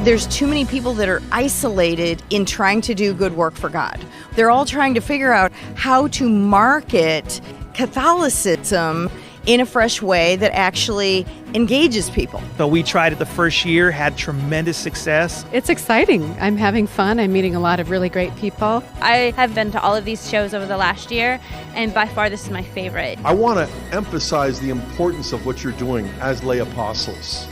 There's too many people that are isolated in trying to do good work for God. They're all trying to figure out how to market Catholicism in a fresh way that actually engages people. So we tried it the first year, had tremendous success. It's exciting. I'm having fun. I'm meeting a lot of really great people. I have been to all of these shows over the last year, and by far this is my favorite. I want to emphasize the importance of what you're doing as lay apostles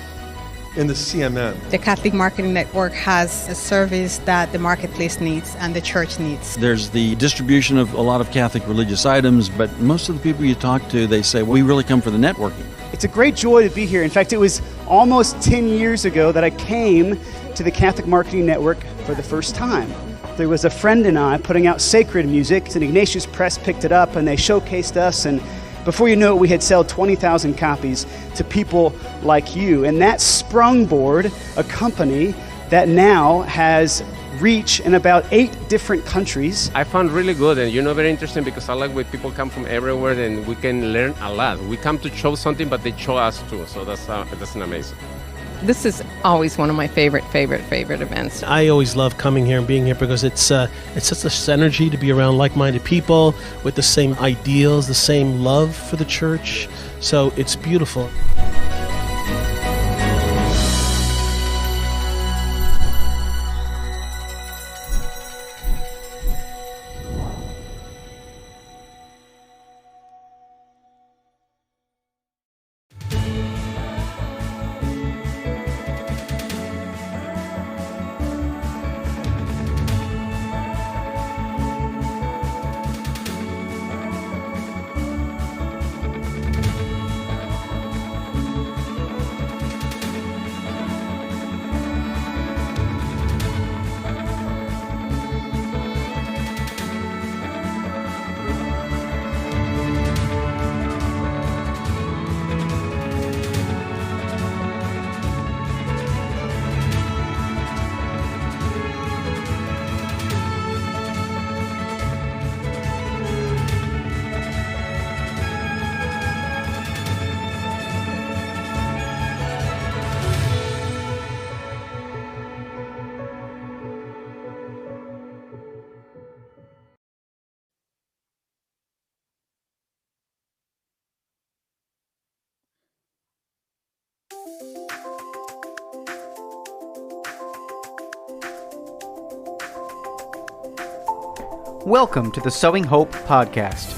in the CMN. The Catholic Marketing Network has a service that the marketplace needs and the church needs. There's the distribution of a lot of Catholic religious items, but most of the people you talk to, they say, we really come for the networking. It's a great joy to be here. In fact, it was almost 10 years ago that I came to the Catholic Marketing Network for the first time. There was a friend and I putting out sacred music, and Ignatius Press picked it up and they showcased us, and before you know it, we had sold 20,000 copies to people like you. And that sprungboard a company that now has reach in about 8 different countries. I found really good and very interesting because I like when people come from everywhere and we can learn a lot. We come to show something, but they show us too. So that's an amazing. This is always one of my favorite events. I always love coming here and being here because it's such a synergy to be around like-minded people with the same ideals, the same love for the church. So it's beautiful. Welcome to the Sowing Hope podcast.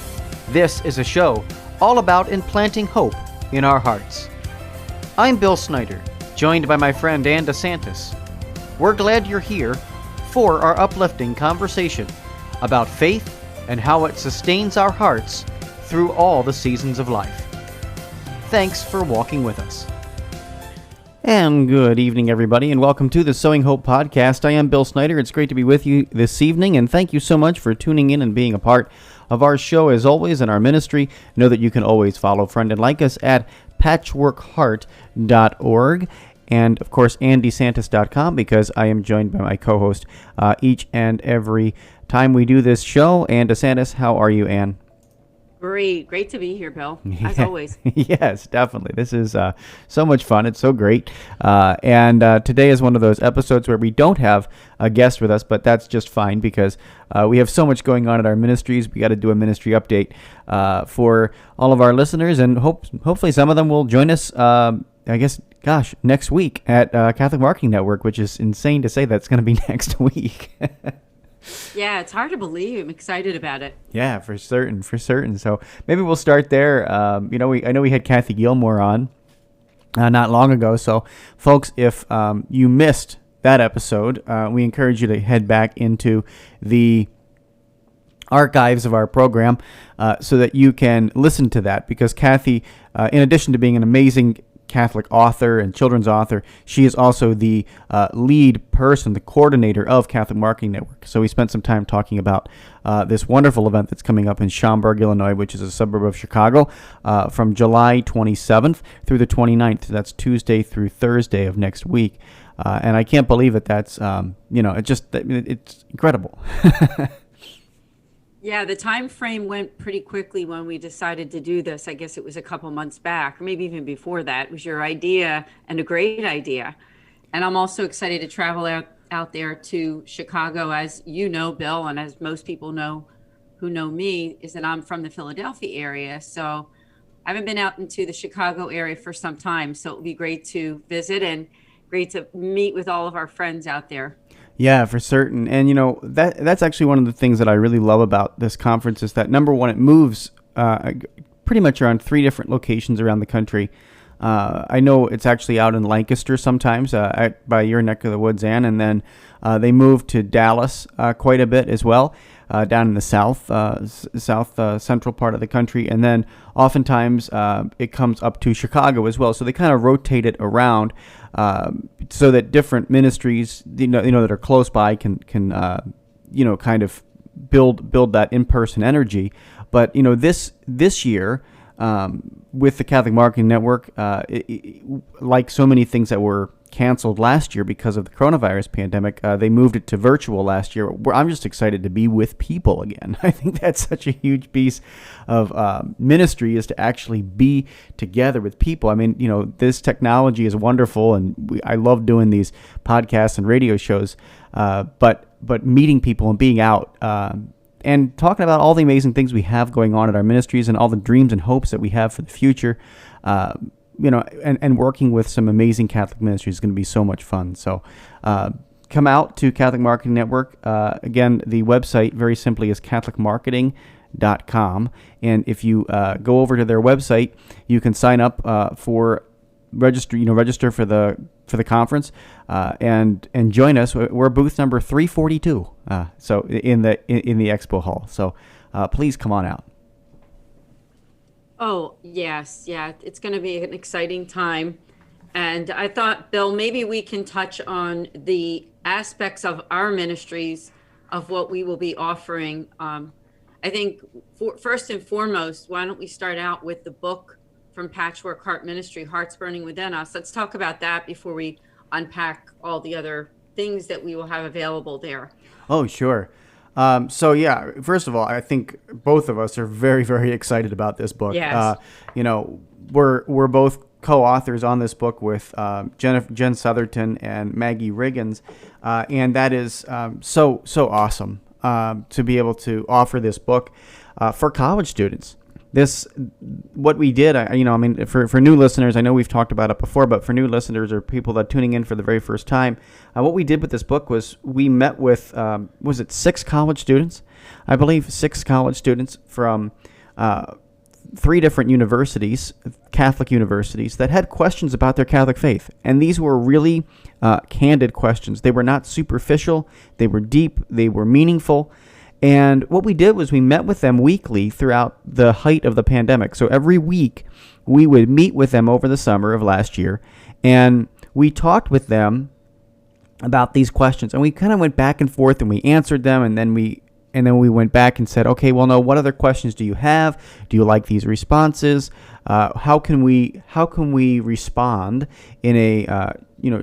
This is a show all about implanting hope in our hearts. I'm Bill Snyder, joined by my friend Ann DeSantis. We're glad you're here for our uplifting conversation about faith and how it sustains our hearts through all the seasons of life. Thanks for walking with us. And good evening, everybody, and welcome to the Sowing Hope podcast. I am Bill Snyder. It's great to be with you this evening, and thank you so much for tuning in and being a part of our show, as always, and our ministry. Know that you can always follow, friend, and like us at patchworkheart.org, and, of course, andysantis.com, because I am joined by my co-host each and every time we do this show. Ann DeSantis, how are you, Ann? Great to be here, Bill, as always. Yes, definitely. This is so much fun. It's so great. And today is one of those episodes where we don't have a guest with us, but that's just fine because we have so much going on at our ministries. We got to do a ministry update for all of our listeners, and hopefully some of them will join us, next week at Catholic Marketing Network, which is insane to say that's going to be next week. Yeah, it's hard to believe. I'm excited about it. Yeah, for certain. So maybe we'll start there. I know we had Kathy Gilmore on not long ago. So, folks, if you missed that episode, we encourage you to head back into the archives of our program so that you can listen to that. Because Kathy, in addition to being an amazing Catholic author and children's author, she is also the lead person, the coordinator of Catholic Marketing Network. So we spent some time talking about this wonderful event that's coming up in Schaumburg, Illinois, which is a suburb of Chicago, from July 27th through the 29th. That's Tuesday through Thursday of next week. And I can't believe that that's, it's incredible. Yeah, the time frame went pretty quickly when we decided to do this. I guess it was a couple months back, or maybe even before that. It was your idea, and a great idea. And I'm also excited to travel out there to Chicago. As you know, Bill, and as most people know who know me, is that I'm from the Philadelphia area. So I haven't been out into the Chicago area for some time. So it would be great to visit and great to meet with all of our friends out there. Yeah, for certain. And, you know, that's actually one of the things that I really love about this conference is that, number one, it moves pretty much around 3 different locations around the country. I know it's actually out in Lancaster sometimes, by your neck of the woods, Ann, and then they move to Dallas quite a bit as well, down in the south central part of the country, and then oftentimes it comes up to Chicago as well. So they kind of rotate it around so that different ministries, that are close by can kind of build that in-person energy. But this year, with the Catholic Marketing Network, like so many things that were canceled last year because of the coronavirus pandemic, they moved it to virtual last year. I'm just excited to be with people again. I think that's such a huge piece of ministry, is to actually be together with people. I mean, this technology is wonderful, and I love doing these podcasts and radio shows, but meeting people and being out, and talking about all the amazing things we have going on at our ministries and all the dreams and hopes that we have for the future, and working with some amazing Catholic ministries is going to be so much fun. So come out to Catholic Marketing Network. Again, the website very simply is catholicmarketing.com. And if you go over to their website, you can sign up for register for the conference and join us. We're booth number 342, so in the expo hall. So please come on out. Oh, yes. Yeah, it's going to be an exciting time. And I thought, Bill, maybe we can touch on the aspects of our ministries of what we will be offering. I think first and foremost, why don't we start out with the book from Patchwork Heart Ministry, Hearts Burning Within Us. Let's talk about that before we unpack all the other things that we will have available there. Oh, sure. So yeah, first of all, I think both of us are very, very excited about this book. Yes. We're both co-authors on this book with Jen Southerton and Maggie Riggins, and that is so awesome to be able to offer this book for college students. What we did, for new listeners, I know we've talked about it before, but for new listeners or people that are tuning in for the very first time, what we did with this book was we met with, 6 college students? I believe 6 college students from 3 different universities, Catholic universities, that had questions about their Catholic faith. And these were really candid questions. They were not superficial. They were deep. They were meaningful. And what we did was we met with them weekly throughout the height of the pandemic. So every week we would meet with them over the summer of last year, and we talked with them about these questions. And we kind of went back and forth, and we answered them, and then we went back and said, okay, well, no, what other questions do you have? Do you like these responses? How can we respond in a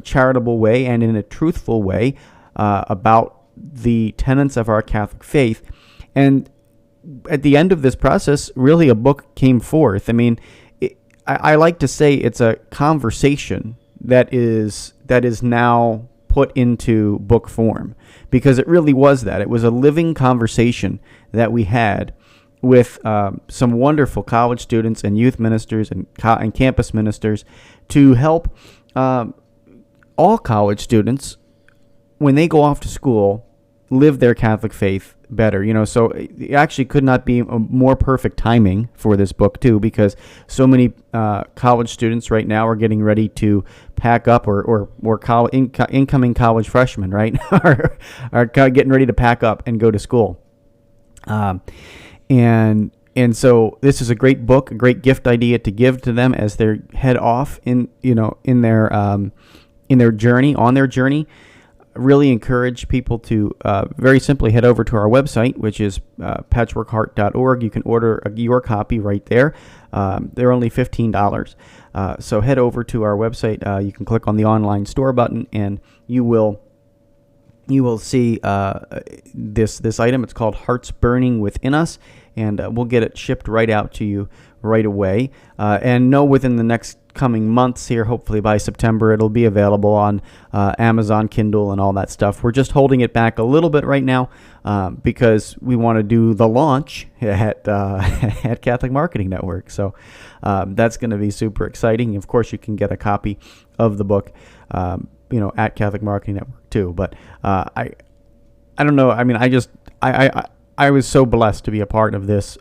charitable way and in a truthful way about the tenets of our Catholic faith? And at the end of this process, really a book came forth. I mean, I like to say it's a conversation that is now put into book form, because it really was that. It was a living conversation that we had with some wonderful college students and youth ministers and campus ministers to help all college students, when they go off to school, live their Catholic faith better. So it actually could not be a more perfect timing for this book too, because so many college students right now are getting ready to pack up, or incoming college freshmen, right, are getting ready to pack up and go to school. And so this is a great book, a great gift idea to give to them as they head off in their journey. Really encourage people to very simply head over to our website, which is patchworkheart.org. You can order your copy right there. They're only $15. So head over to our website. You can click on the online store button, and you will see this item. It's called Hearts Burning Within Us, and we'll get it shipped right out to you right away. And know within the next coming months here. Hopefully by September, it'll be available on Amazon Kindle and all that stuff. We're just holding it back a little bit right now because we want to do the launch at at Catholic Marketing Network. So that's going to be super exciting. Of course, you can get a copy of the book, at Catholic Marketing Network too. But I don't know. I mean, I was so blessed to be a part of this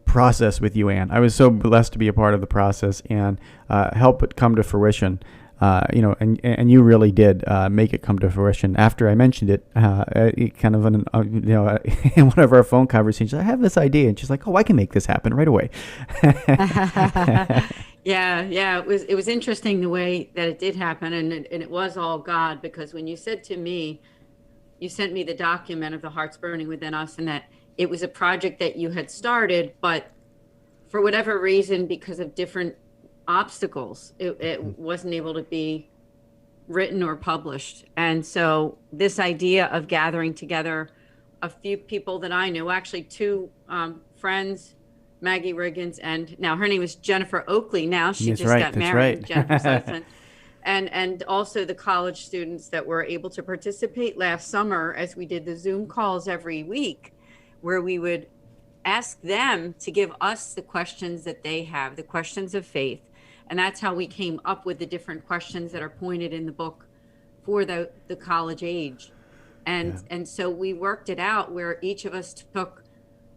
process with you, Ann. I was so blessed to be a part of the process and help it come to fruition. And you really did make it come to fruition. After I mentioned it, kind of in one of our phone conversations, I have this idea, and she's like, "Oh, I can make this happen right away." Yeah. It was interesting the way that it did happen, and it was all God, because when you said to me, you sent me the document of the Hearts Burning Within Us, and that it was a project that you had started, but for whatever reason, because of different obstacles, it wasn't able to be written or published. And so this idea of gathering together a few people that I knew, actually two friends, Maggie Riggins, and now her name is Jennifer Oakley. Now she That's just right, got that's married, right. Jennifer Sutton. And also the college students that were able to participate last summer as we did the Zoom calls every week, where we would ask them to give us the questions that they have, the questions of faith. And that's how we came up with the different questions that are pointed in the book for the college age. And so we worked it out where each of us took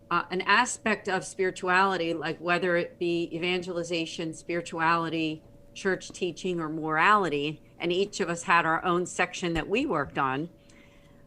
an aspect of spirituality, like whether it be evangelization, spirituality, church teaching, or morality. And each of us had our own section that we worked on.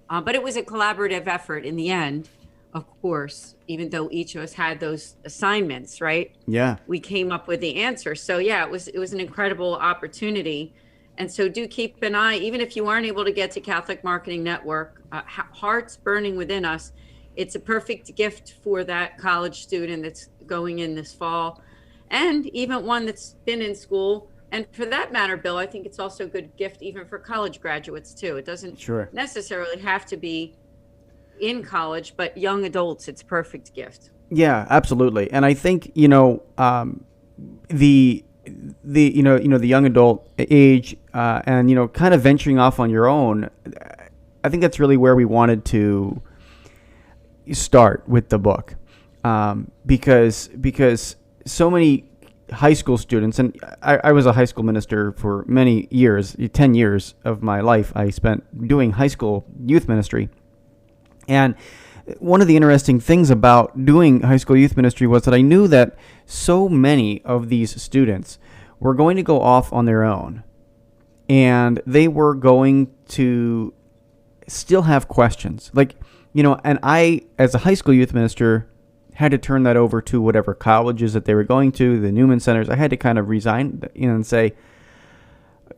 But it was a collaborative effort in the end. Of course, even though each of us had those assignments, right? Yeah. We came up with the answer. So yeah, it was an incredible opportunity. And so do keep an eye, even if you aren't able to get to Catholic Marketing Network, Hearts Burning Within Us. It's a perfect gift for that college student that's going in this fall, and even one that's been in school. And for that matter, Bill, I think it's also a good gift even for college graduates too. It doesn't necessarily have to be in college, but young adults, it's a perfect gift. Yeah, absolutely. And I think, the young adult age, and, kind of venturing off on your own, I think that's really where we wanted to start with the book. Because so many high school students, and I was a high school minister for many years, 10 years of my life I spent doing high school youth ministry. And one of the interesting things about doing high school youth ministry was that I knew that so many of these students were going to go off on their own, and they were going to still have questions. And I, as a high school youth minister, had to turn that over to whatever colleges that they were going to, the Newman Centers. I had to kind of resign and say,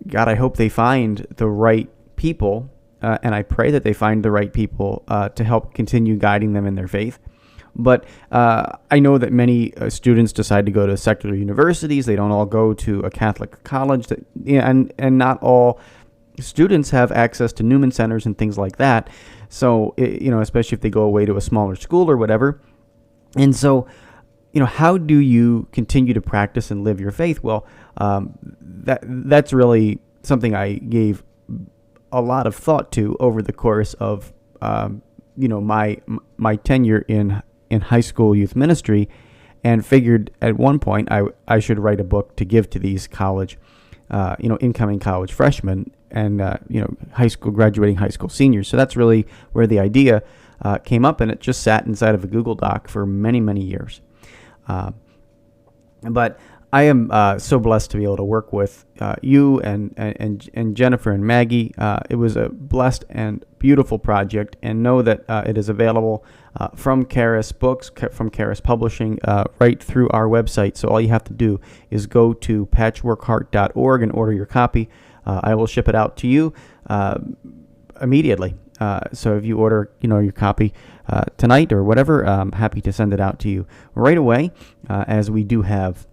God, I hope they find the right people. And I pray that they find the right people to help continue guiding them in their faith. But I know that many students decide to go to secular universities. They don't all go to a Catholic college. And not all students have access to Newman Centers and things like that. So, especially if they go away to a smaller school or whatever. And so, how do you continue to practice and live your faith? Well, that's really something I gave a lot of thought to over the course of my tenure in high school youth ministry, and figured at one point I should write a book to give to these college incoming college freshmen and graduating high school seniors. So that's really where the idea came up, and it just sat inside of a Google Doc for many years. But I am so blessed to be able to work with you and Jennifer and Maggie. It was a blessed and beautiful project, and know that it is available from Charis Books, from Charis Publishing, right through our website. So all you have to do is go to patchworkheart.org and order your copy. I will ship it out to you immediately. So if you order, your copy tonight or whatever, I'm happy to send it out to you right away, as we do have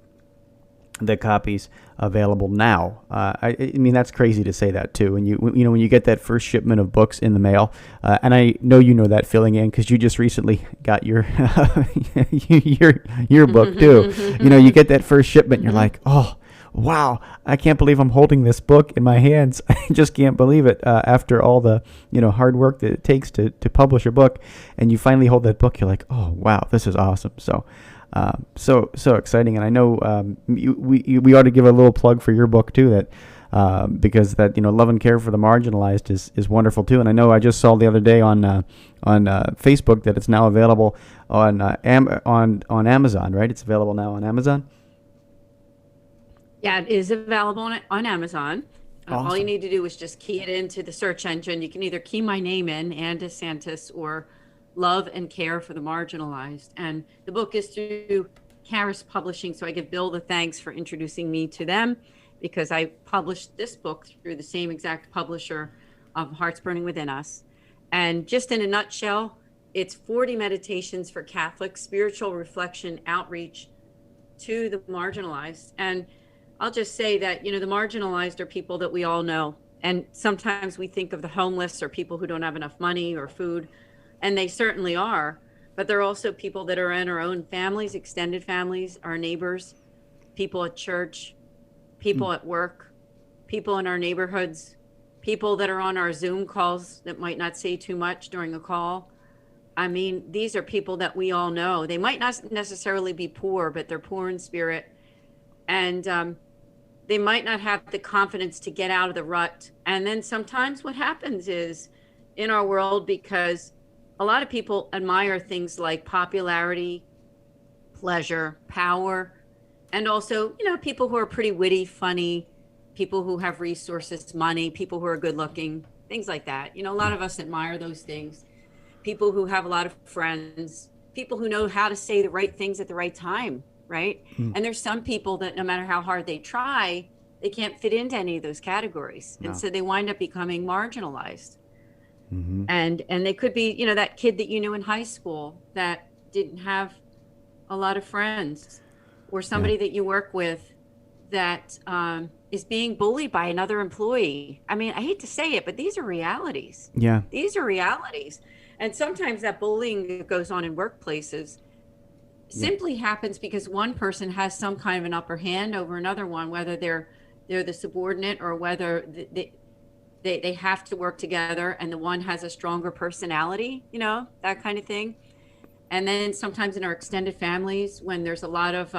the copies available now. I mean, that's crazy to say that too. When you get that first shipment of books in the mail, and I know you know that feeling, Ann, because you just recently got your your book too. You get that first shipment, and you're like, oh, wow, I can't believe I'm holding this book in my hands. I just can't believe it. After all the hard work that it takes to publish a book, and you finally hold that book, you're like, oh wow, this is awesome. So so exciting. And I know we ought to give a little plug for your book too, that because that love and care for the marginalized is wonderful too. And I know I just saw the other day on Facebook that it's now available on Amazon, right? It's available now on Amazon. Yeah, it is available on Amazon. Awesome. All you need to do is just key it into the search engine. You can either key my name in, Ann DeSantis, or Love and Care for the Marginalized. And the book is through Caris Publishing, so I give Bill the thanks for introducing me to them, because I published this book through the same exact publisher of Hearts Burning Within Us. And just in a nutshell, it's 40 meditations for Catholics, spiritual reflection, outreach to the marginalized. And I'll just say that, the marginalized are people that we all know. And sometimes we think of the homeless or people who don't have enough money or food, and they certainly are. But they're also people that are in our own families, extended families, our neighbors, people at church, people at work, people in our neighborhoods, people that are on our Zoom calls that might not say too much during a call. I mean, these are people that we all know. They might not necessarily be poor, but they're poor in spirit. And they might not have the confidence to get out of the rut. And then sometimes what happens is in our world, because a lot of people admire things like popularity, pleasure, power, and also, people who are pretty witty, funny, people who have resources, money, people who are good looking, things like that. A lot of us admire those things. People who have a lot of friends, people who know how to say the right things at the right time, right? And there's some people that no matter how hard they try, they can't fit into any of those categories. No. And so they wind up becoming marginalized. Mm-hmm. And they could be, that kid that you knew in high school that didn't have a lot of friends, or somebody that you work with that is being bullied by another employee. I mean, I hate to say it, but these are realities. Yeah. These are realities. And sometimes that bullying that goes on in workplaces simply happens because one person has some kind of an upper hand over another one, whether they're the subordinate or whether they have to work together and the one has a stronger personality, that kind of thing. And then sometimes in our extended families, when there's a lot of,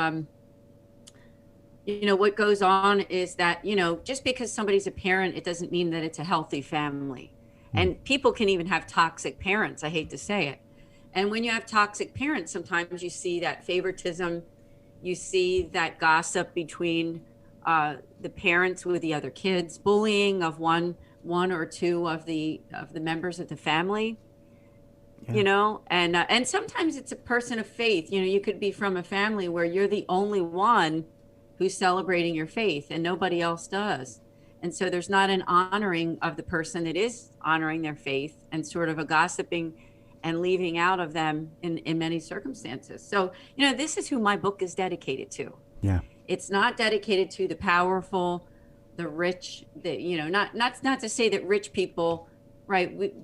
what goes on is that, just because somebody's a parent, it doesn't mean that it's a healthy family. And people can even have toxic parents. I hate to say it. And when you have toxic parents, sometimes you see that favoritism, you see that gossip between the parents with the other kids, bullying of one or two of the members of the family. And sometimes it's a person of faith. You could be from a family where you're the only one who's celebrating your faith and nobody else does. And so there's not an honoring of the person that is honoring their faith, and sort of a gossiping and leaving out of them in many circumstances. So, this is who my book is dedicated to. Yeah. It's not dedicated to the powerful, the rich, not to say that rich people, right?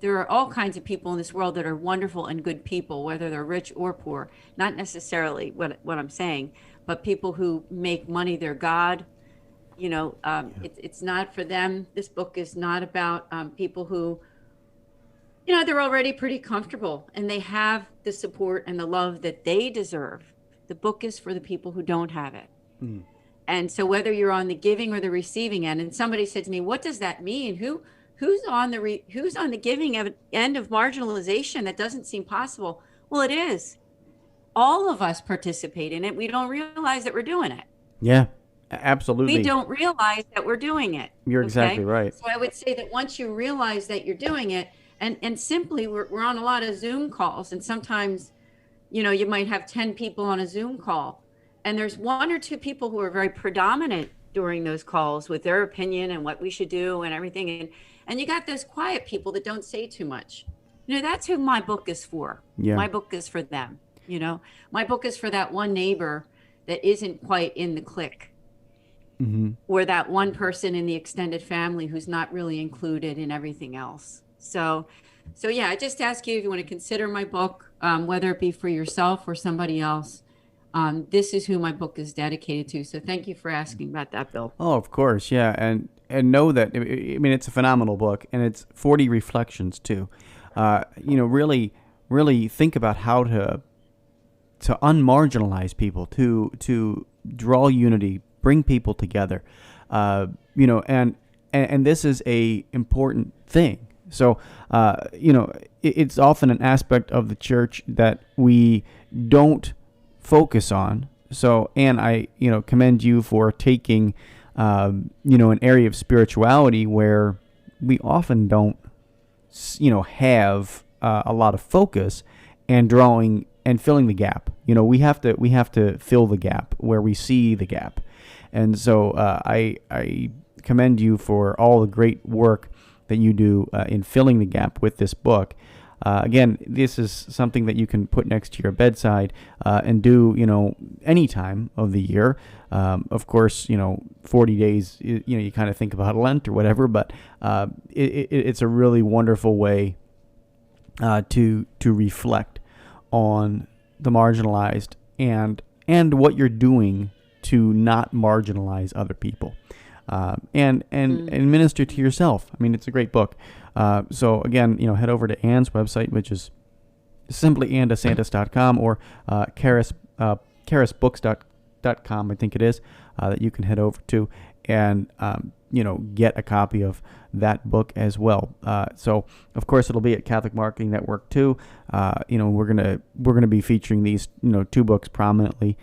There are all kinds of people in this world that are wonderful and good people, whether they're rich or poor. Not necessarily what I'm saying, but people who make money their God. It's not for them. This book is not about people who, they're already pretty comfortable and they have the support and the love that they deserve. The book is for the people who don't have it. And so whether you're on the giving or the receiving end, and somebody said to me, what does that mean? Who's on the giving end of marginalization? That doesn't seem possible. Well, it is. All of us participate in it. We don't realize that we're doing it. Yeah, absolutely. We don't realize that we're doing it. You're exactly right. So I would say that once you realize that you're doing it, and simply we're on a lot of Zoom calls, and sometimes, you might have 10 people on a Zoom call, and there's one or two people who are very predominant during those calls with their opinion and what we should do and everything. And you got those quiet people that don't say too much. That's who my book is for. Yeah. My book is for them. My book is for that one neighbor that isn't quite in the clique. Mm-hmm. Or that one person in the extended family who's not really included in everything else. So yeah, I just ask you if you want to consider my book, whether it be for yourself or somebody else. this is who my book is dedicated to. So thank you for asking about that, Bill. Oh, of course, yeah, and know that, I mean, it's a phenomenal book, and it's 40 reflections too. Really think about how to unmarginalize people, to draw unity, bring people together, and this is a important thing. So, it's often an aspect of the church that we don't focus on. So, and I, commend you for taking, an area of spirituality where we often don't, have a lot of focus, and drawing and filling the gap. We have to fill the gap where we see the gap. And so I commend you for all the great work that you do in filling the gap with this book. Again, this is something that you can put next to your bedside and do, any time of the year. Of course, 40 days, you kind of think about Lent or whatever, but it's a really wonderful way to reflect on the marginalized and what you're doing to not marginalize other people, and minister to yourself. I mean, it's a great book. So again, head over to Anne's website, which is simply annedesantis.com, or charisbooks.com, I think it is, that you can head over to and get a copy of that book as well. So of course it'll be at Catholic Marketing Network too. We're gonna be featuring these 2 books prominently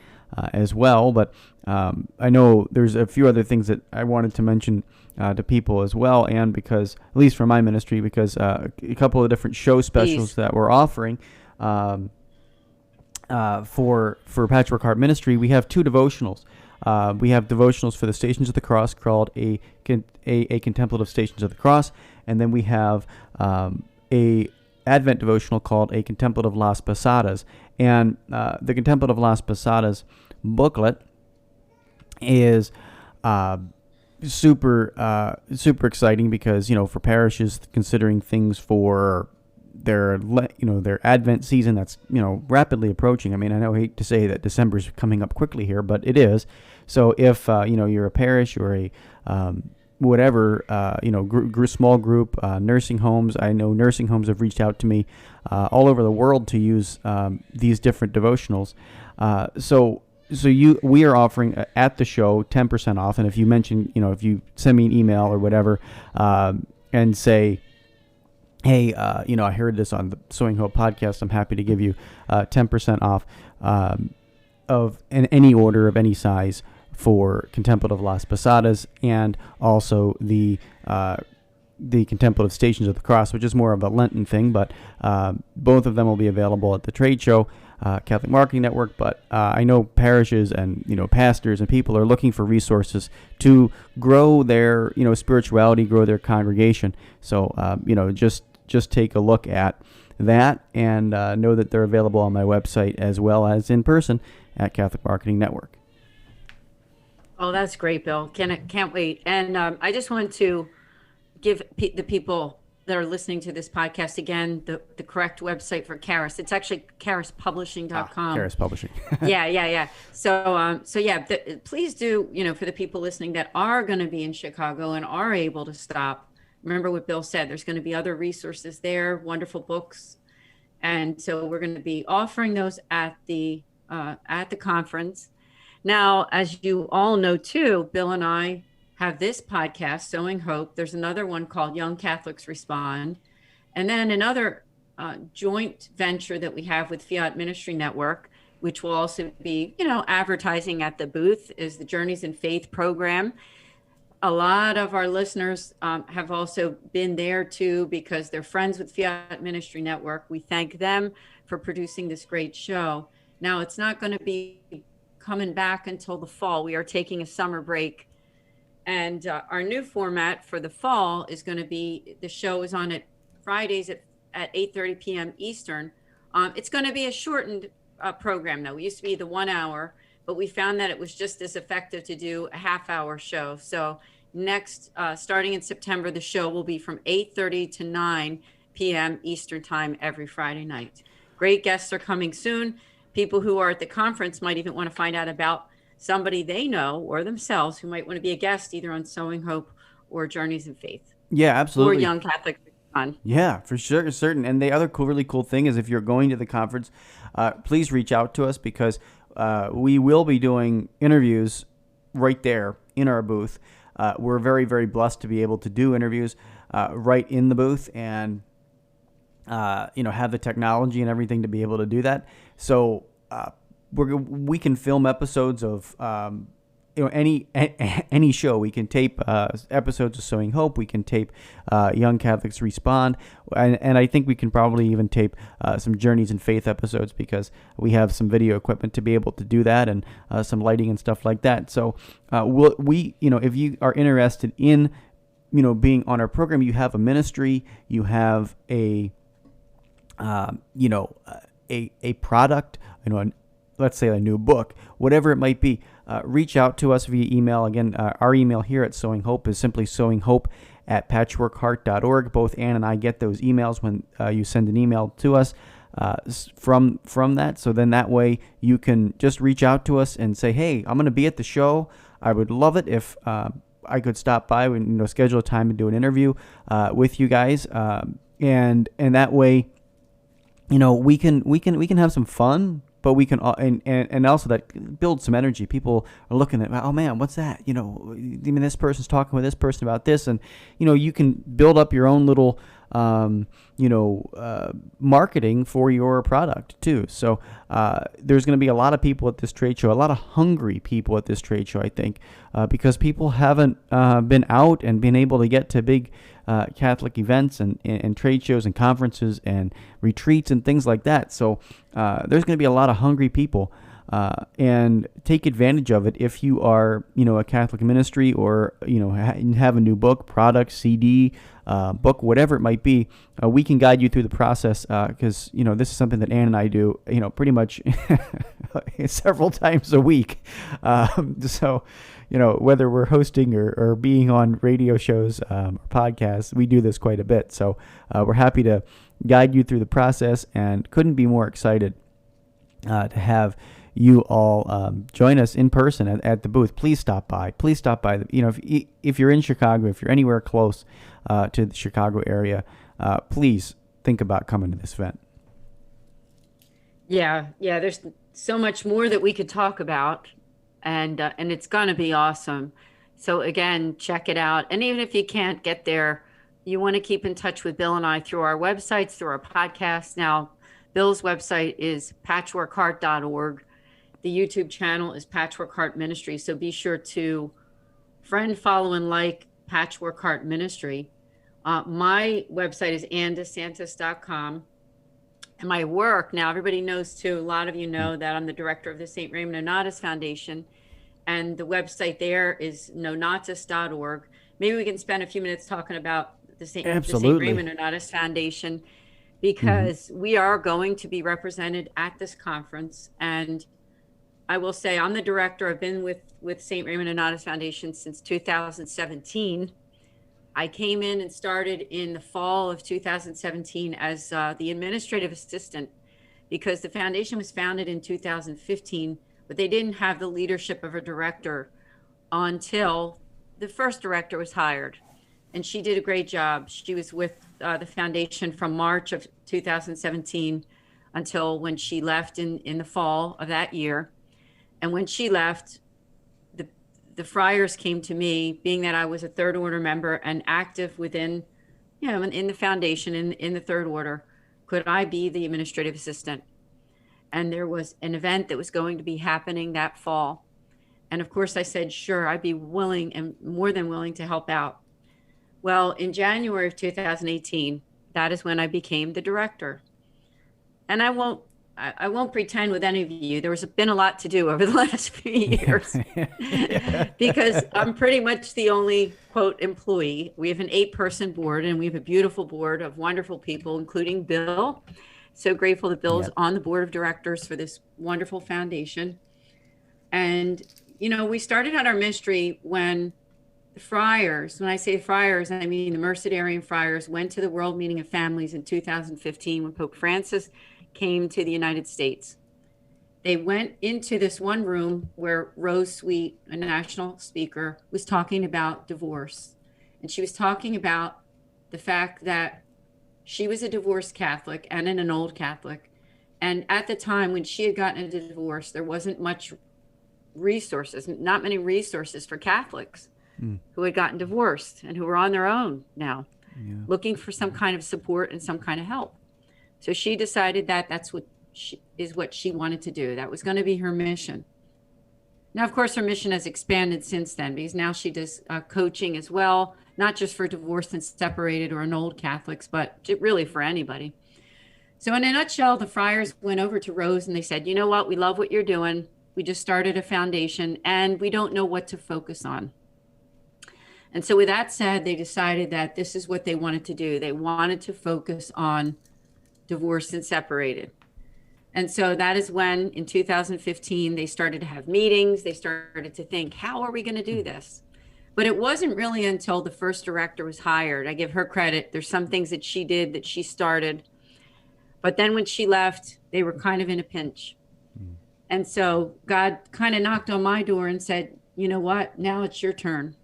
as well. But I know there's a few other things that I wanted to mention to people as well, and because, at least for my ministry, because a couple of different show specials that we're offering for Patchwork Heart Ministry, we have 2 devotionals. We have devotionals for the Stations of the Cross called a Contemplative Stations of the Cross, and then we have a Advent devotional called a Contemplative Las Posadas. And the Contemplative Las Posadas booklet is super exciting because, for parishes considering things for their Advent season that's rapidly approaching. I mean, I hate to say that December's coming up quickly here, but it is. So if you're a parish or a whatever small group, nursing homes, I know nursing homes have reached out to me all over the world to use these different devotionals. So we are offering at the show 10% off, and if you mention, if you send me an email or whatever, and say, hey, I heard this on the Sowing Hope podcast, I'm happy to give you 10% off of any order of any size for Contemplative Las Posadas, and also the Contemplative Stations of the Cross, which is more of a Lenten thing, but both of them will be available at the trade show, Catholic Marketing Network. But I know parishes and pastors and people are looking for resources to grow their spirituality, grow their congregation. So just take a look at that, and know that they're available on my website as well as in person at Catholic Marketing Network. Oh, that's great, Bill. Can't wait. And I just want to give the people that are listening to this podcast again the correct website for Charis. It's actually charispublishing.com. Charis Publishing. Yeah. So please do, for the people listening that are going to be in Chicago and are able to stop, remember what Bill said. There's going to be other resources there, wonderful books. And so we're going to be offering those at the conference. Now, as you all know, too, Bill and I have this podcast, Sowing Hope. There's another one called Young Catholics Respond. And then another joint venture that we have with Fiat Ministry Network, which will also be, advertising at the booth, is the Journeys in Faith program. A lot of our listeners have also been there, too, because they're friends with Fiat Ministry Network. We thank them for producing this great show. Now, it's not going to be coming back until the fall. We are taking a summer break, and our new format for the fall is going to be, the show is on at Fridays at 8:30 p.m. Eastern. It's going to be a shortened program now. We used to be the 1 hour, but we found that it was just as effective to do a half-hour show. So next, starting in September, the show will be from 8:30 to 9 p.m. Eastern time every Friday night. Great guests are coming soon. people who are at the conference might even want to find out about somebody they know or themselves who might want to be a guest either on Sowing Hope or Journeys in Faith. Yeah, absolutely. Or Young Catholic on. Yeah, for sure, certain. And the other really cool thing is if you're going to the conference, please reach out to us because we will be doing interviews right there in our booth. We're very, very blessed to be able to do interviews right in the booth and have the technology and everything to be able to do that. So we can film episodes of any show. We can tape episodes of Sowing Hope. We can tape Young Catholics Respond, and I think we can probably even tape some Journeys in Faith episodes because we have some video equipment to be able to do that and some lighting and stuff like that. So if you are interested in being on our program, you have a ministry, you have a product, let's say a new book, whatever it might be, reach out to us via email. Again, our email here at Sowing Hope is simply sowinghope@patchworkheart.org. Both Ann and I get those emails when you send an email to us from that. So then that way you can just reach out to us and say, hey, I'm going to be at the show. I would love it if I could stop by and schedule a time to do an interview with you guys, and that way we can have some fun, but we can and also that builds some energy. People are looking at, oh man, what's that? This person's talking with this person about this, and you can build up your own little marketing for your product too. So there's going to be a lot of people at this trade show, a lot of hungry people at this trade show, I think, because people haven't been out and been able to get to big Catholic events and trade shows and conferences and retreats and things like that. So there's going to be a lot of hungry people, and take advantage of it if you are, a Catholic ministry or, have a new book, product, CD, book, whatever it might be. We can guide you through the process because, this is something that Ann and I do, pretty much several times a week. So, whether we're hosting or being on radio shows or podcasts, we do this quite a bit. So we're happy to guide you through the process and couldn't be more excited to have you all join us in person at the booth. Please stop by. Please stop by. If you're in Chicago, if you're anywhere close to the Chicago area, please think about coming to this event. Yeah. There's so much more that we could talk about, and it's going to be awesome. So again, check it out. And even if you can't get there, you want to keep in touch with Bill and I through our websites, through our podcasts. Now, Bill's website is patchworkheart.org. The YouTube channel is Patchwork Heart Ministry. So be sure to friend, follow, and like Patchwork Heart Ministry. My website is andesantis.com. And my work, now everybody knows too, a lot of you know that I'm the director of the St. Raymond Nonatus Foundation. And the website there is nonatus.org. Maybe we can spend a few minutes talking about the St. Raymond Nonatus Foundation, because we are going to be represented at this conference. And I will say I'm the director. I've been with St. Raymond Nonatus Foundation since 2017. I came in and started in the fall of 2017 as the administrative assistant, because the foundation was founded in 2015, but they didn't have the leadership of a director until the first director was hired. And she did a great job. She was with the foundation from March of 2017 until when she left in the fall of that year. And when she left, the friars came to me, being that I was a third order member and active within, in the foundation, in the third order, could I be the administrative assistant? And there was an event that was going to be happening that fall. And of course I said, sure, I'd be willing and more than willing to help out. Well, in January of 2018, that is when I became the director. And I won't pretend with any of you, there was been a lot to do over the last few years because I'm pretty much the only, quote, employee. We have an 8-person board, and we have a beautiful board of wonderful people, including Bill. So grateful that Bill's on the board of directors for this wonderful foundation. And, we started out our ministry when the friars, when I say friars, I mean the Mercedarian friars, went to the World Meeting of Families in 2015 when Pope Francis came to the United States. they went into this one room where Rose Sweet, a national speaker, was talking about divorce. And she was talking about the fact that she was a divorced Catholic and an old Catholic. And at the time when she had gotten a divorce, there wasn't much resources, not many resources for Catholics who had gotten divorced and who were on their own now, looking for some kind of support and some kind of help. So she decided that that's what she wanted to do. That was going to be her mission. Now, of course, her mission has expanded since then, because now she does coaching as well, not just for divorced and separated or old Catholics, but really for anybody. So in a nutshell, the friars went over to Rose and they said, you know what, we love what you're doing. We just started a foundation and we don't know what to focus on. And so with that said, they decided that this is what they wanted to do. They wanted to focus on divorced and separated. And so that is when, in 2015, they started to have meetings. They started to think, how are we going to do this? But it wasn't really until the first director was hired. I give her credit. There's some things that she did that she started. But then when she left, they were kind of in a pinch. And so God kind of knocked on my door and said, you know what, now it's your turn.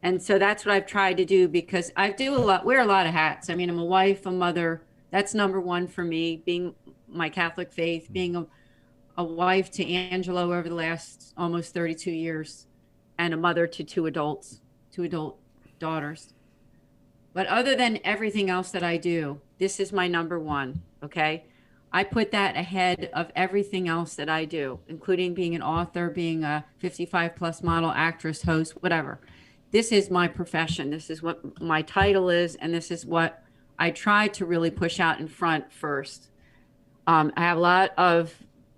And so that's what I've tried to do, because I do wear a lot of hats. I mean, I'm a wife, a mother. That's number one for me, being my Catholic faith, being a wife to Angelo over the last almost 32 years, and a mother to two adult daughters. But other than everything else that I do, this is my number one, okay? I put that ahead of everything else that I do, including being an author, being a 55 plus model, actress, host, whatever. This is my profession. This is what my title is, and this is what I try to really push out in front first. I have a lot of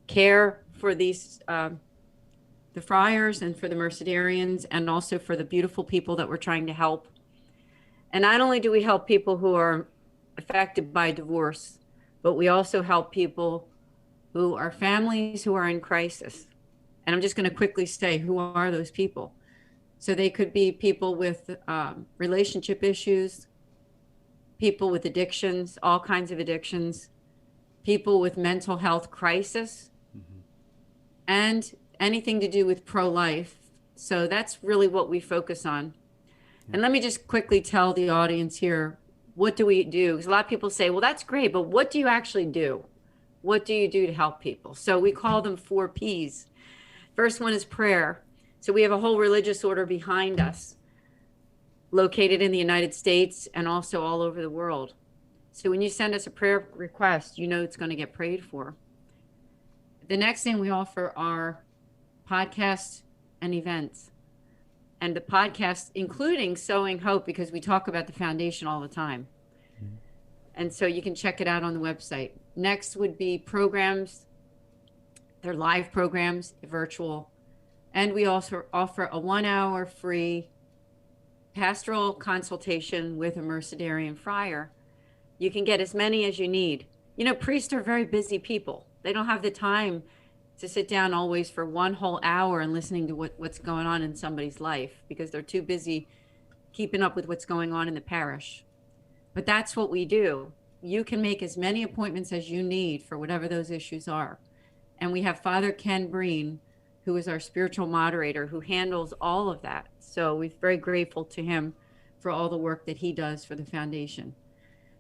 care for these, the friars and for the Mercedarians, and also for the beautiful people that we're trying to help. And not only do we help people who are affected by divorce, but we also help people who are families who are in crisis. And I'm just going to quickly say, who are those people? So they could be people with relationship issues, people with addictions, all kinds of addictions, people with mental health crisis, and anything to do with pro-life. So that's really what we focus on. And let me just quickly tell the audience here, what do we do? Because a lot of people say, well, that's great, but what do you actually do? What do you do to help people? So we call them 4 Ps. First one is prayer. So we have a whole religious order behind us, located in the United States and also all over the world. So when you send us a prayer request, you know it's going to get prayed for. The next thing we offer are podcasts and events. And the podcast, including Sowing Hope, because we talk about the foundation all the time. And so you can check it out on the website. Next would be programs. They're live programs, virtual. And we also offer a 1-hour free pastoral consultation with a Mercedarian friar. You can get as many as you need. You know, priests are very busy people. They don't have the time to sit down always for 1 whole hour and listening to what's going on in somebody's life, because they're too busy keeping up with what's going on in the parish. But that's what we do. You can make as many appointments as you need for whatever those issues are. And we have Father Ken Breen, who is our spiritual moderator, who handles all of that. So we're very grateful to him for all the work that he does for the foundation.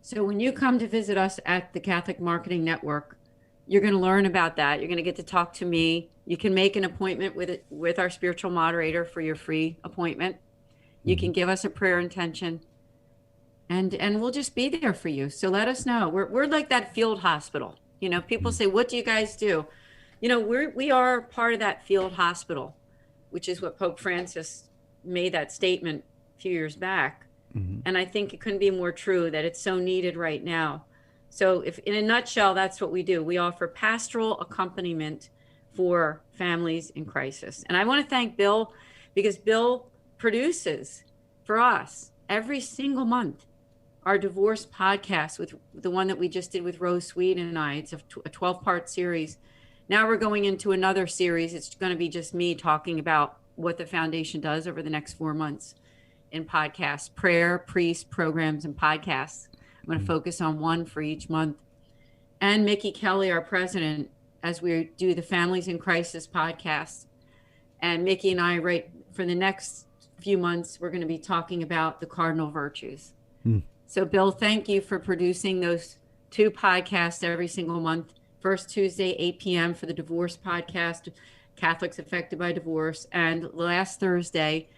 So when you come to visit us at the Catholic Marketing Network, you're going to learn about that. You're going to get to talk to me. You can make an appointment with our spiritual moderator for your free appointment. You can give us a prayer intention, and we'll just be there for you. So let us know. We're like that field hospital. You know, people say, what do you guys do? You know, we are part of that field hospital, which is what Pope Francis made that statement a few years back. And I think it couldn't be more true that it's so needed right now. So if in a nutshell, that's what we do. We offer pastoral accompaniment for families in crisis. And I want to thank Bill, because Bill produces for us every single month our divorce podcast, with the one that we just did with Rose Sweet and I. It's a 12-part series. Now we're going into another series. It's going to be just me talking about what the foundation does over the next 4 months in podcasts, prayer, priest, programs, and podcasts. I'm going to focus on one for each month. And Mickey Kelly, our president, as we do the Families in Crisis podcast. And Mickey and I, right, for the next few months, we're going to be talking about the cardinal virtues. So Bill, thank you for producing those 2 podcasts every single month. First Tuesday, 8 p.m. for the divorce podcast, Catholics Affected by Divorce, and last Thursday,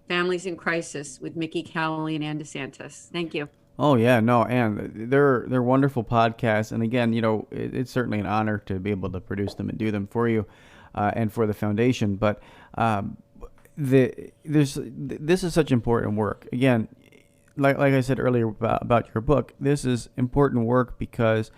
Families in Crisis with Mickey Calley and Ann DeSantis. Thank you. Oh yeah, no, and they're wonderful podcasts. And again, it's certainly an honor to be able to produce them and do them for you, and for the foundation. But this is such important work. Again, like I said earlier about your book, this is important work because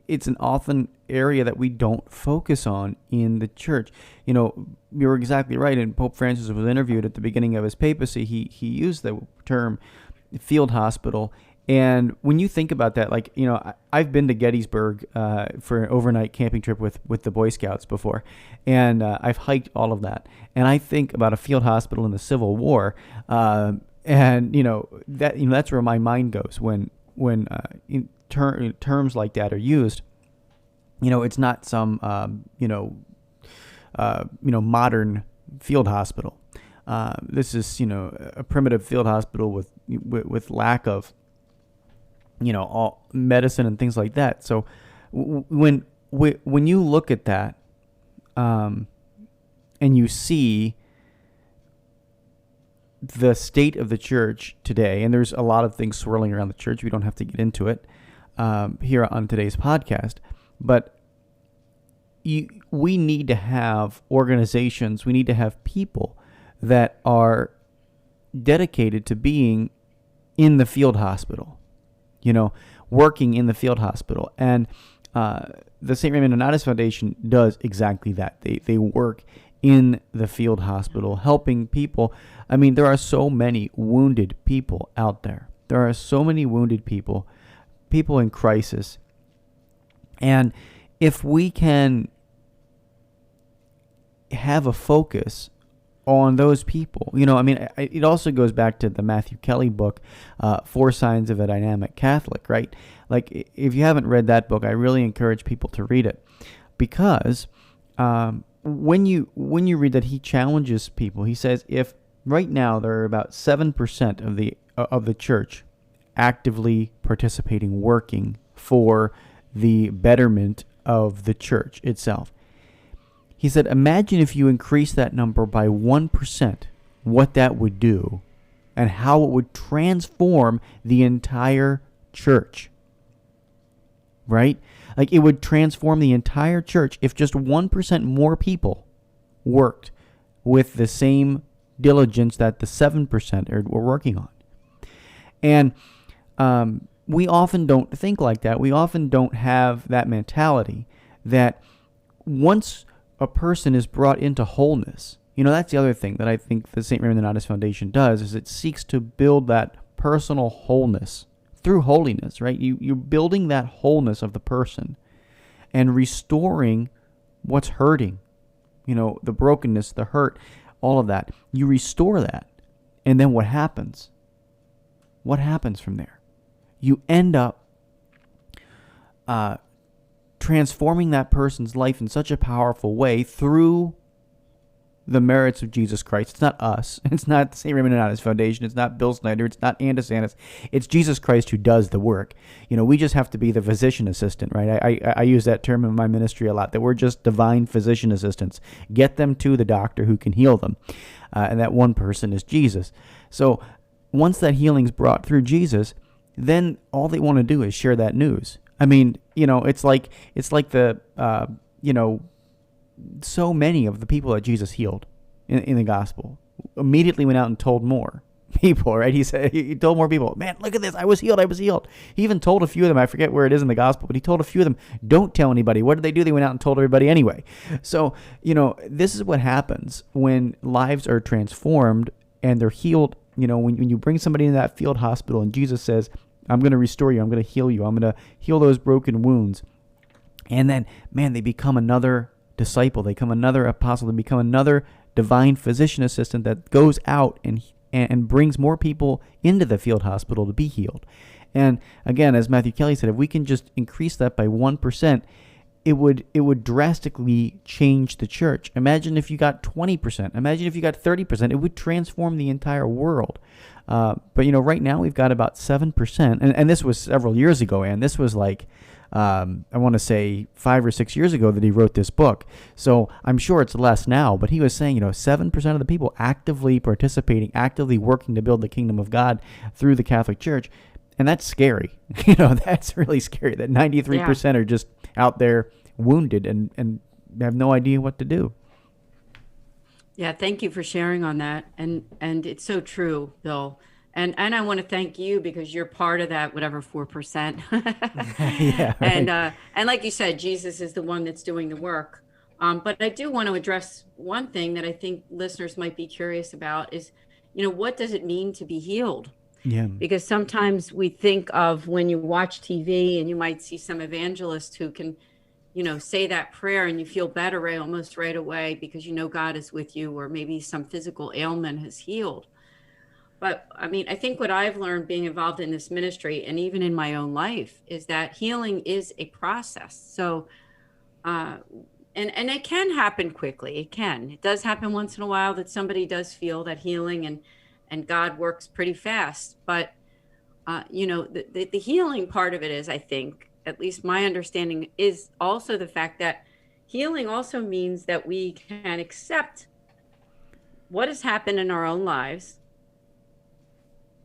it's an often area that we don't focus on in the church. You're exactly right. And Pope Francis was interviewed at the beginning of his papacy. He used the term field hospital. And when you think about that, I've been to Gettysburg for an overnight camping trip with the Boy Scouts before, and I've hiked all of that. And I think about a field hospital in the Civil War, and that's where my mind goes when terms like that are used. It's not some modern field hospital. This is a primitive field hospital with lack of all medicine and things like that. So when you look at that, and you see the state of the church today, and there's a lot of things swirling around the church. We don't have to get into it here on today's podcast, but we need to have organizations. We need to have people that are dedicated to being in the field hospital. Working in the field hospital. And the St. Raymond Nonnatus Foundation does exactly that. They work in the field hospital, helping people. I mean, there are so many wounded people out there. There are so many wounded people in crisis. And if we can have a focus on those people, it also goes back to the Matthew Kelly book, 4 Signs of a Dynamic Catholic, right? Like, if you haven't read that book, I really encourage people to read it, because when you read that, he challenges people. He says, if right now there are about 7% of the church actively participating, working for the betterment of the church itself. He said, imagine if you increase that number by 1%, what that would do and how it would transform the entire church. Right? Like, it would transform the entire church if just 1% more people worked with the same diligence that the 7% were working on. And we often don't think like that. We often don't have that mentality that once a person is brought into wholeness, that's the other thing that I think the St. Raymond Nonnatus Foundation does, is it seeks to build that personal wholeness through holiness, right? You're building that wholeness of the person and restoring what's hurting, the brokenness, the hurt, all of that. You restore that. And then what happens? What happens from there? You end up transforming that person's life in such a powerful way through the merits of Jesus Christ. It's not us. It's not the St. Raymond Nonnatus Foundation. It's not Bill Snyder. It's not Ann DeSantis. It's Jesus Christ who does the work. We just have to be the physician assistant, right? I use that term in my ministry a lot, that we're just divine physician assistants. Get them to the doctor who can heal them. And that one person is Jesus. So once that healing's brought through Jesus, then all they want to do is share that news. I mean, it's like the, so many of the people that Jesus healed in the gospel immediately went out and told more people, right? He told more people, man, look at this. I was healed. He even told a few of them, I forget where it is in the gospel, but he told a few of them, don't tell anybody. What did they do? They went out and told everybody anyway. So, this is what happens when lives are transformed and they're healed. When you bring somebody in that field hospital and Jesus says, I'm going to restore you. I'm going to heal you. I'm going to heal those broken wounds. And then, man, they become another disciple. They become another apostle. They become another divine physician assistant that goes out and brings more people into the field hospital to be healed. And again, as Matthew Kelly said, if we can just increase that by 1%, it would drastically change the church. Imagine if you got 20%. Imagine if you got 30%. It would transform the entire world. But right now we've got about 7%, and this was several years ago, and this was like, I want to say 5 or 6 years ago that he wrote this book. So I'm sure it's less now, but he was saying, 7% of the people actively participating, actively working to build the kingdom of God through the Catholic Church. And that's scary. That's really scary that 93% are just out there wounded and have no idea what to do. Yeah, thank you for sharing on that. And it's so true, Bill. And I want to thank you because you're part of that, whatever, 4%. Yeah. Right. And like you said, Jesus is the one that's doing the work. But I do want to address one thing that I think listeners might be curious about is, what does it mean to be healed? Yeah. Because sometimes we think of when you watch TV and you might see some evangelist who can, say that prayer and you feel better almost right away because God is with you, or maybe some physical ailment has healed. But I mean, I think what I've learned being involved in this ministry and even in my own life is that healing is a process. So, and it can happen quickly. It does happen once in a while that somebody does feel that healing and God works pretty fast. But, the healing part of it is, I think, at least my understanding is also the fact that healing also means that we can accept what has happened in our own lives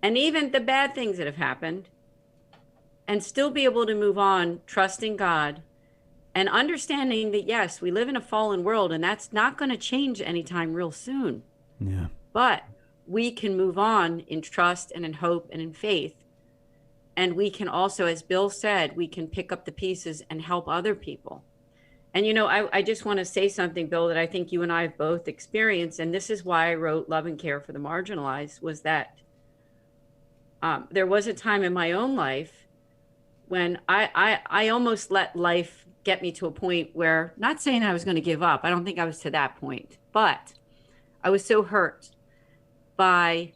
and even the bad things that have happened and still be able to move on, trusting God and understanding that, yes, we live in a fallen world and that's not going to change anytime real soon. Yeah. But we can move on in trust and in hope and in faith. And we can also, as Bill said, we can pick up the pieces and help other people. And, I just want to say something, Bill, that I think you and I have both experienced. And this is why I wrote Love and Care for the Marginalized, was that there was a time in my own life when I almost let life get me to a point where, not saying I was going to give up, I don't think I was to that point, but I was so hurt by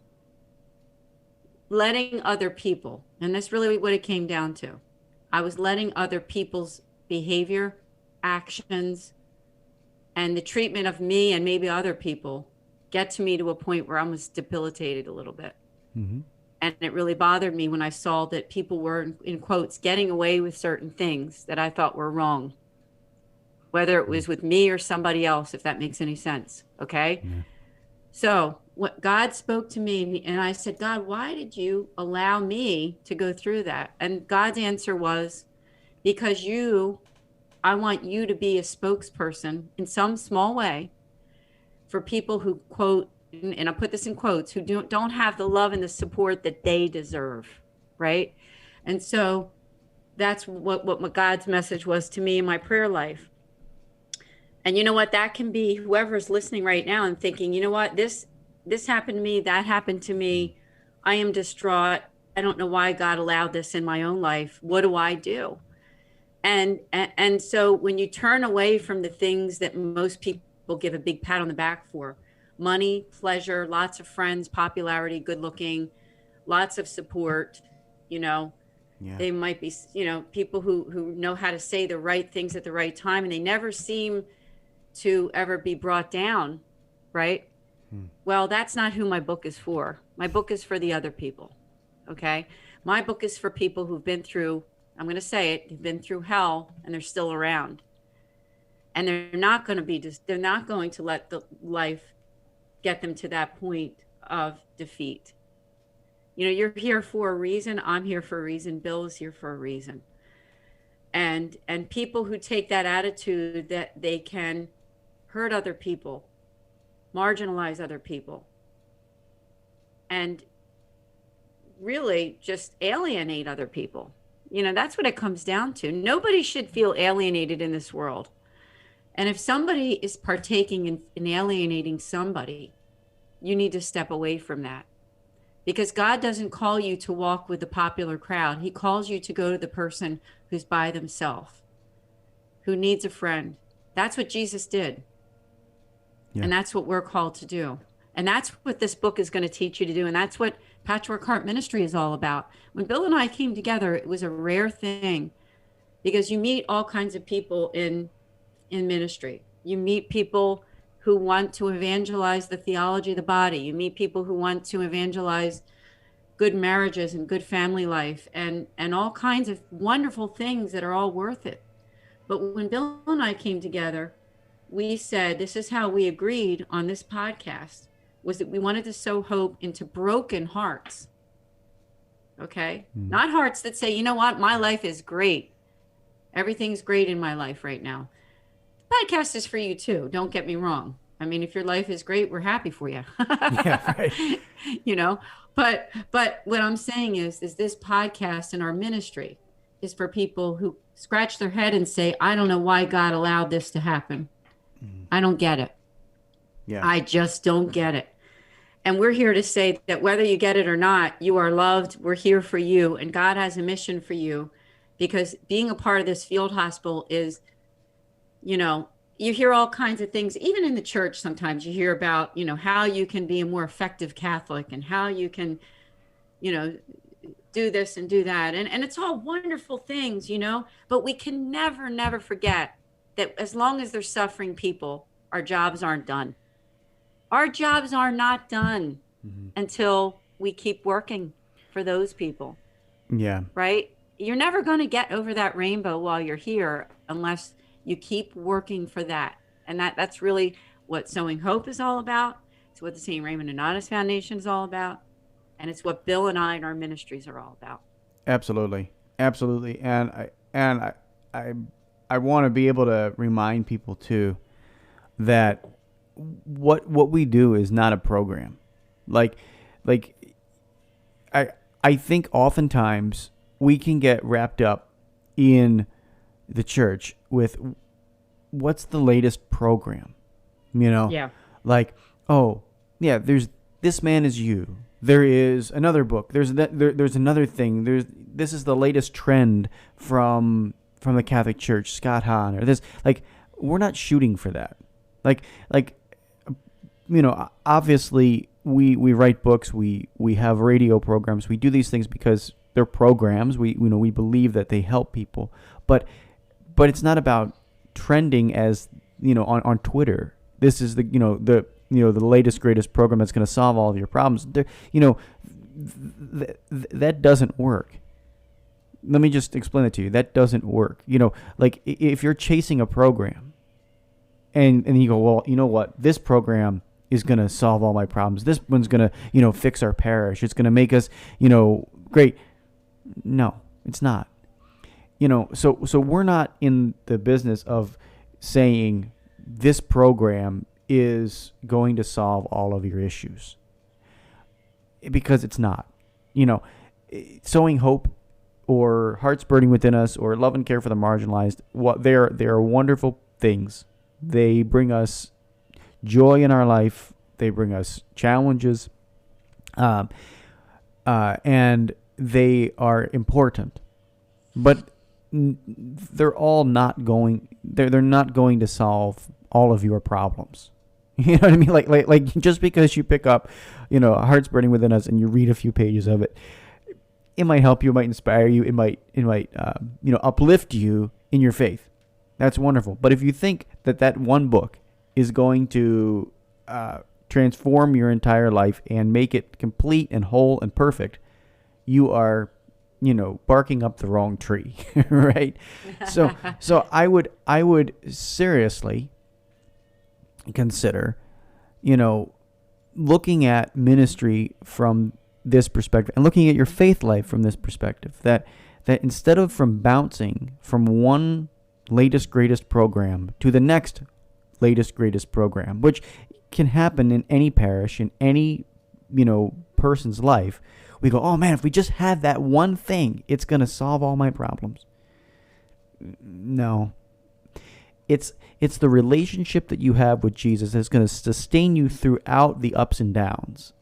letting other people, and that's really what it came down to. I was letting other people's behavior, actions, and the treatment of me and maybe other people get to me to a point where I was debilitated a little bit. Mm-hmm. And it really bothered me when I saw that people were, in quotes, getting away with certain things that I thought were wrong, whether it was with me or somebody else, if that makes any sense. Okay. Yeah. So what God spoke to me, and I said, God, why did you allow me to go through that? And God's answer was, because I want you to be a spokesperson in some small way for people who, quote, and I put this in quotes, who don't have the love and the support that they deserve, right? And so that's what God's message was to me in my prayer life. And you know what? That can be whoever's listening right now and thinking, you know what, this happened to me, that happened to me. I am distraught. I don't know why God allowed this in my own life. What do I do? And so when you turn away from the things that most people give a big pat on the back for, money, pleasure, lots of friends, popularity, good looking, lots of support, they might be, people who know how to say the right things at the right time, and they never seem to ever be brought down, right? Well, that's not who my book is for. My book is for the other people, okay? My book is for people who've been through, I'm going to say it, they've been through hell and they're still around. And they're not going to let the life get them to that point of defeat. You're here for a reason. I'm here for a reason. Bill is here for a reason. And people who take that attitude that they can hurt other people, marginalize other people, and really just alienate other people. That's what it comes down to. Nobody should feel alienated in this world. And if somebody is partaking in alienating somebody, you need to step away from that. Because God doesn't call you to walk with the popular crowd. He calls you to go to the person who's by themselves, who needs a friend. That's what Jesus did. Yeah. And that's what we're called to do. And that's what this book is going to teach you to do. And that's what Patchwork Heart Ministry is all about. When Bill and I came together, it was a rare thing because you meet all kinds of people in ministry. You meet people who want to evangelize the theology of the body. You meet people who want to evangelize good marriages and good family life and all kinds of wonderful things that are all worth it. But when Bill and I came together, we said, this is how we agreed on this podcast, was that we wanted to sow hope into broken hearts. Okay? Not hearts that say, you know what, my life is great. Everything's great in my life right now. The podcast is for you too. Don't get me wrong. I mean, if your life is great, we're happy for you. Yeah, right. You know, but what I'm saying is this podcast and our ministry is for people who scratch their head and say, I don't know why God allowed this to happen. I don't get it. Yeah. I just don't get it. And we're here to say that whether you get it or not, you are loved. We're here for you. And God has a mission for you, because being a part of this field hospital is, you know, you hear all kinds of things, even in the church. Sometimes you hear about, you know, how you can be a more effective Catholic and how you can, you know, do this and do that. And it's all wonderful things, you know, but we can never forget that as long as there's suffering people, our jobs aren't done. Our jobs are not done until we keep working for those people. Yeah. Right? You're never going to get over that rainbow while you're here unless you keep working for that. And that's really what Sowing Hope is all about. It's what the St. Raymond Nonnatus Foundation is all about. And it's what Bill and I and our ministries are all about. Absolutely. Absolutely. And I want to be able to remind people too that what we do is not a program. Like I think oftentimes we can get wrapped up in the church with what's the latest program, you know? Yeah. Like, oh, yeah, there's This Man Is You. There is another book. There's another thing. This is the latest trend from the Catholic Church, Scott Hahn, or this. Like, we're not shooting for that. Like, you know, obviously we write books, we have radio programs, we do these things because they're programs. We believe that they help people, but it's not about trending as, you know, on Twitter. This is the latest greatest program that's going to solve all of your problems. That doesn't work. Let me just explain that to you. That doesn't work. You know, like if you're chasing a program and you go, well, you know what, this program is going to solve all my problems. This one's going to, you know, fix our parish. It's going to make us, you know, great. No, it's not. You know, so we're not in the business of saying this program is going to solve all of your issues, because it's not. You know, Sowing Hope or Hearts Burning Within Us or Love and Care for the Marginalized, they are wonderful things. They bring us joy in our life. They bring us challenges, and they are important. But they're not going to solve all of your problems. You know what I mean? Like just because you pick up, you know, Hearts Burning Within Us and you read a few pages of it, it might help you, it might inspire you, it might uplift you in your faith. That's wonderful. But if you think that one book is going to transform your entire life and make it complete and whole and perfect, you are, you know, barking up the wrong tree, right? So I would seriously consider, you know, looking at ministry from this perspective and looking at your faith life from this perspective, that instead of bouncing from one latest greatest program to the next latest greatest program, which can happen in any parish, in any, you know, person's life, we go, oh man, if we just had that one thing, it's going to solve all my problems. No. It's the relationship that you have with Jesus that's going to sustain you throughout the ups and downs.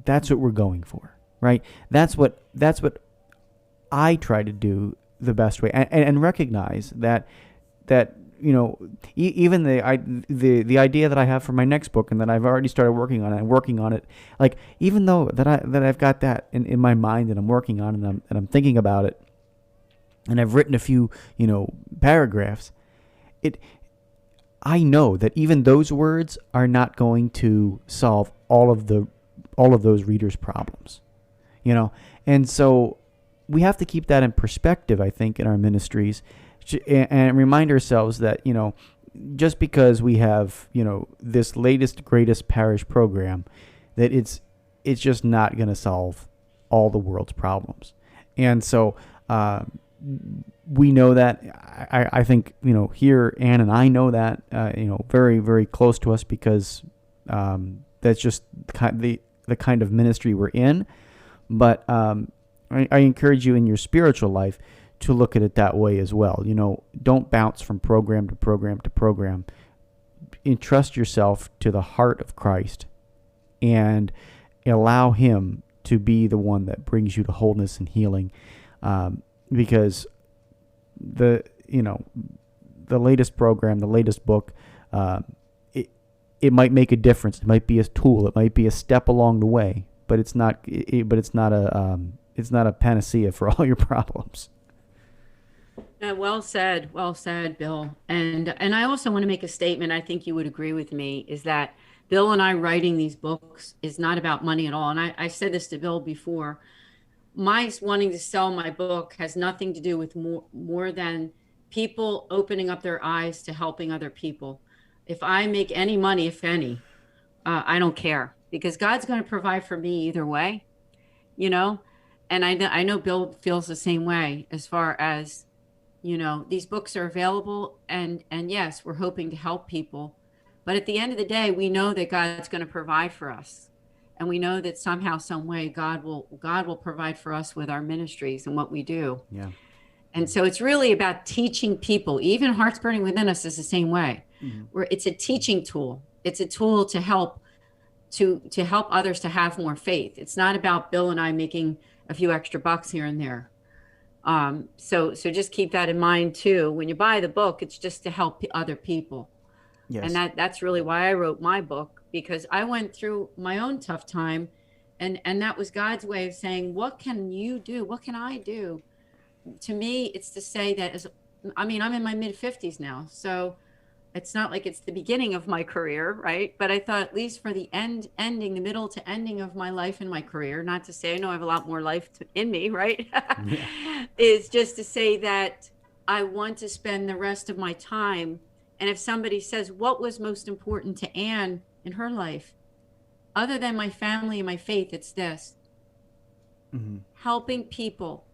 That's what we're going for, right? That's what I try to do the best way, and recognize that you know, even the idea that I have for my next book and that I've already started working on it, and working on it, like, even though that I've got that in my mind and I'm working on it and I'm thinking about it, and I've written a few, paragraphs, I know that even those words are not going to solve all of those readers' problems, and so we have to keep that in perspective, I think, in our ministries, and remind ourselves that, just because we have, this latest, greatest parish program, that it's just not going to solve all the world's problems. And so we know that. I think, here, Ann and I know that, very, very close to us, because that's just the kind of ministry we're in. But I encourage you in your spiritual life to look at it that way as well. Don't bounce from program to program to program. Entrust yourself to the heart of Christ and allow Him to be the one that brings you to wholeness and healing. Because the latest program, the latest book, it might make a difference. It might be a tool. It might be a step along the way, but it's not. It's not a panacea for all your problems. Well said, Bill. And I also want to make a statement. I think you would agree with me, is that Bill and I writing these books is not about money at all. And I said this to Bill before. My wanting to sell my book has nothing to do with more than people opening up their eyes to helping other people. If I make any money, if any, I don't care, because God's going to provide for me either way, And I know Bill feels the same way, as far as, these books are available, and yes, we're hoping to help people. But at the end of the day, we know that God's going to provide for us. And we know that somehow, some way, God will provide for us with our ministries and what we do. Yeah. And so it's really about teaching people. Even Hearts Burning Within Us is the same way. Mm-hmm. Where it's a teaching tool. It's a tool to help others to have more faith. It's not about Bill and I making a few extra bucks here and there. So just keep that in mind too. When you buy the book, it's just to help other people. Yes. And that's really why I wrote my book, because I went through my own tough time, and that was God's way of saying, what can you do? What can I do? To me, it's to say that I'm in my mid-50s now, so it's not like it's the beginning of my career, right? But I thought, at least for the the middle to ending of my life and my career, not to say I know I have a lot more life in me, right? Yeah. Is just to say that I want to spend the rest of my time. And if somebody says, what was most important to Ann in her life, other than my family and my faith, it's this. Mm-hmm. Helping people,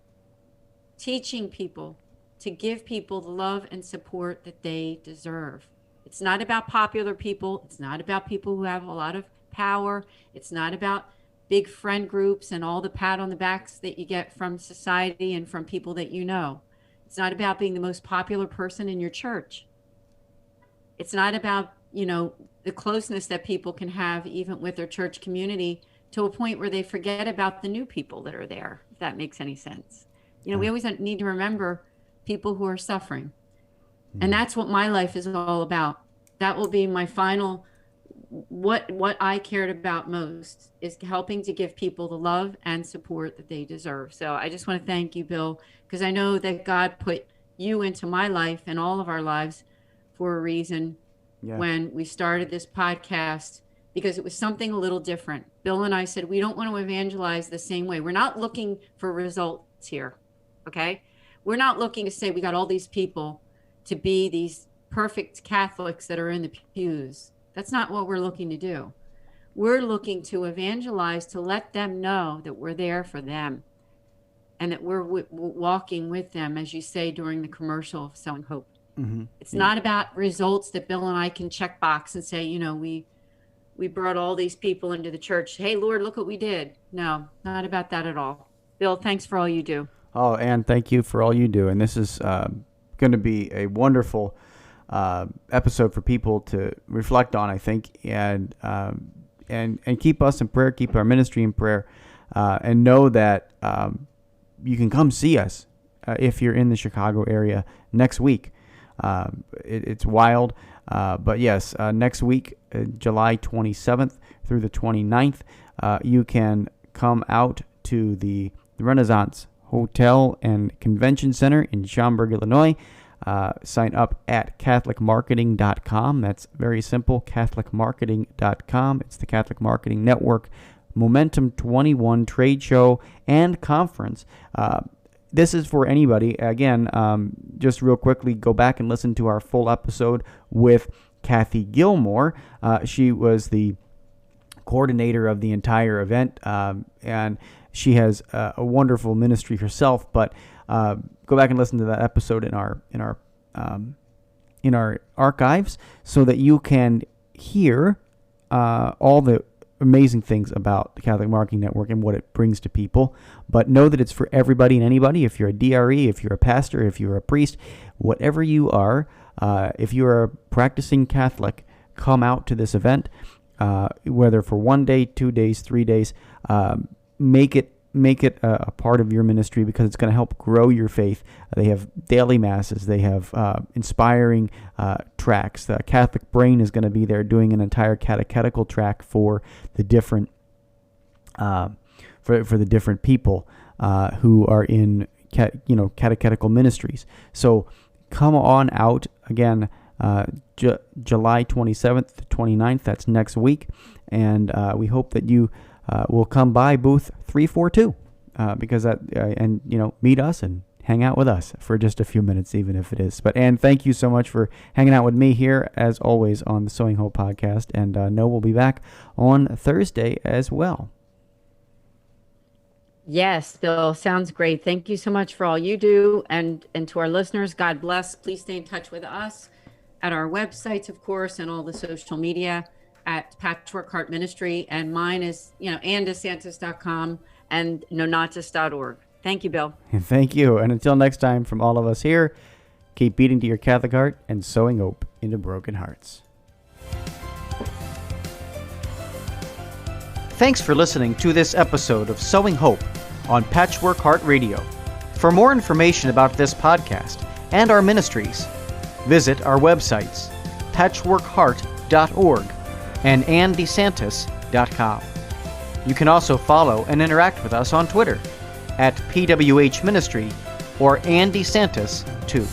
teaching people, to give people the love and support that they deserve. It's not about popular people. It's not about people who have a lot of power. It's not about big friend groups and all the pat on the backs that you get from society and from people that you know. It's not about being the most popular person in your church. It's not about, the closeness that people can have even with their church community, to a point where they forget about the new people that are there, if that makes any sense. We always need to remember people who are suffering. And that's what my life is all about. That will be my final, what I cared about most, is helping to give people the love and support that they deserve. So I just want to thank you, Bill, because I know that God put you into my life and all of our lives for a reason. Yeah. When we started this podcast, because it was something a little different. Bill and I said, we don't want to evangelize the same way. We're not looking for results here, okay? We're not looking to say we got all these people to be these perfect Catholics that are in the pews. That's not what we're looking to do. We're looking to evangelize, to let them know that we're there for them, and that we're walking with them, as you say during the commercial of Sowing Hope. Mm-hmm. It's not about results that Bill and I can check box and say, we brought all these people into the church. Hey, Lord, look what we did. No, not about that at all. Bill, thanks for all you do. Oh, Ann, thank you for all you do. And this is going to be a wonderful episode for people to reflect on, I think, and keep us in prayer, keep our ministry in prayer, and know that you can come see us if you're in the Chicago area next week. It's wild, but yes, next week, July 27th through the 29th, you can come out to the Renaissance Hotel and Convention Center in Schaumburg, Illinois. Sign up at CatholicMarketing.com. That's very simple, CatholicMarketing.com. It's the Catholic Marketing Network Momentum 21 trade show and conference. This is for anybody. Again, just real quickly, go back and listen to our full episode with Kathy Gilmore. She was the coordinator of the entire event, and she has a wonderful ministry herself. But go back and listen to that episode in our archives so that you can hear all the amazing things about the Catholic Marketing Network and what it brings to people. But know that it's for everybody and anybody. If you're a DRE, if you're a pastor, if you're a priest, whatever you are, if you're a practicing Catholic, come out to this event, whether for 1 day, 2 days, 3 days. Make it a part of your ministry, because it's going to help grow your faith. They have daily masses. They have inspiring tracks. The Catholic Brain is going to be there doing an entire catechetical track for the different for the different people who are in catechetical ministries. So come on out again. July 27th to 29th. That's next week, and we hope that you will come by booth 342 because meet us and hang out with us for just a few minutes, even if it is. But Ann, thank you so much for hanging out with me here as always on the Sowing Hope podcast, and Noah will be back on Thursday as well. Yes, Bill, sounds great. Thank you so much for all you do, and to our listeners, God bless. Please stay in touch with us at our websites, of course, and all the social media at Patchwork Heart Ministry, and mine is AnnDeSantis.com and Nonatus.org. Thank you, Bill. And thank you. And until next time, from all of us here, keep beating to your Catholic heart and sowing hope into broken hearts. Thanks for listening to this episode of Sowing Hope on Patchwork Heart Radio. For more information about this podcast and our ministries, visit our websites, patchworkheart.org and AnnDeSantis.com. You can also follow and interact with us on Twitter at PWH Ministry or Ann DeSantis 2.